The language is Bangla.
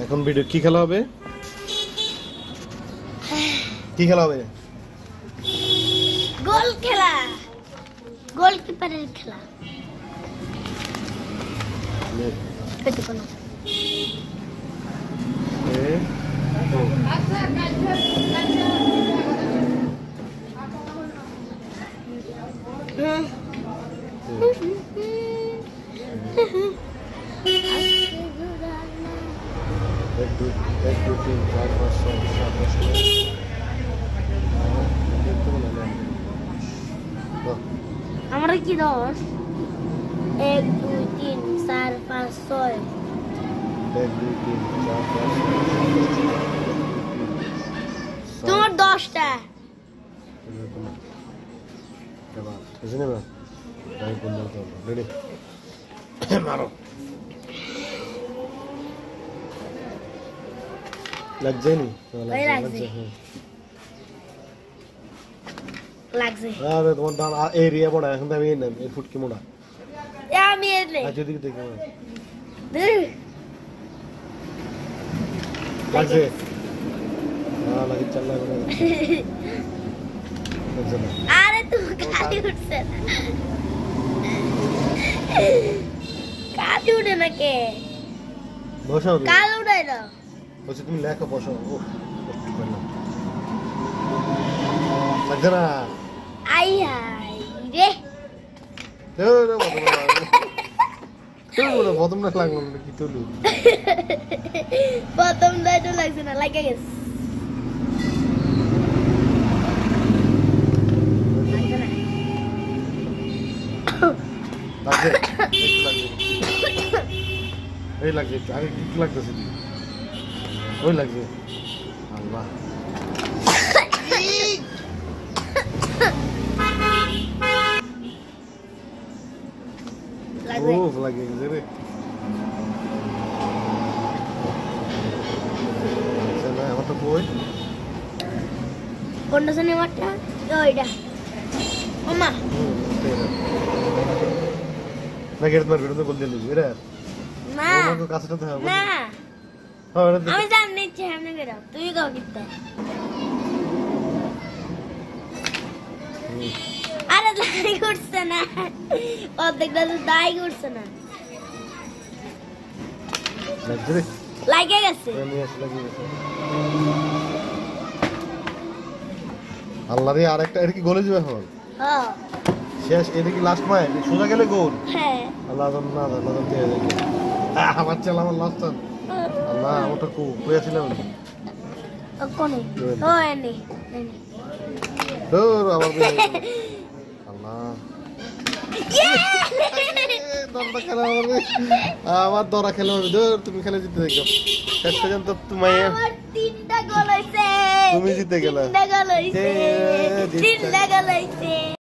এখন ভিডিও কি খেলা হবে? কি খেলা হবে? গোল খেলা, গোলকিপারের খেলা। কত কোন আমরা কি 10 1 2 3 4 5 6 1 2 3 4 5 তোমার 10টা রেডি মারো লাগছে নি লাগছে আরে তোমার ডান এরিয়া বড় এখন আমি এই না এই ফুটকি মোড়া আমি এলে আচ্ছা দিকে দেখো লাগছে লাগে চল লাগে আরে তুমি কাটি উঠছে না কাটি উঠে না কে বসো কাল উঠাই না বসে তুমি লেখো বসো ও লাগছে না আই হাই রে প্রথম না লাগলো কি তুলু প্রথম দাইতো লাগছে না লাগে গেছে লাগছে এই লাগছে আগে কি লাগতেছে ওই লাগছে আল্লাহ ও লাগে রে চল আমার তো কই কোনটা জানি মারটা ওইটা মামা না গেট মার ভিডিও বল দিলি রে না ওর কাছে তো হবে না হ্যাঁ আমি জানি যে সামনে গেরা তুই গাও কিত্তা আরে দাই করছ না অর্ধেকটা তো দাই করছ না লাগছে রে লাগে গেছে আমি আসলে লাগে গেছে আল্লাহ রে আরেকটা এর কি গোলে যাবে এখন হ্যাঁ শেষ এটা কি লাস্ট ম্যাচ সোজা গেলে গোল হ্যাঁ আল্লাহ জান না আল্লাহ জান দিয়ে দেখে আমার চাল আমার লাস্ট টান আল্লাহ ওটা কইয়াছিলাম কোনে ও এনে দূর আমার আল্লাহ দরটা খেলা আমার দরা খেলা হবে দূর তুমি খেলে জিতে দেখো শেষ পর্যন্ত তুমি আমার 3টা গোল হইছে তুমি জিতে গেলা 3টা গোল হইছে 3টা গোল হইছে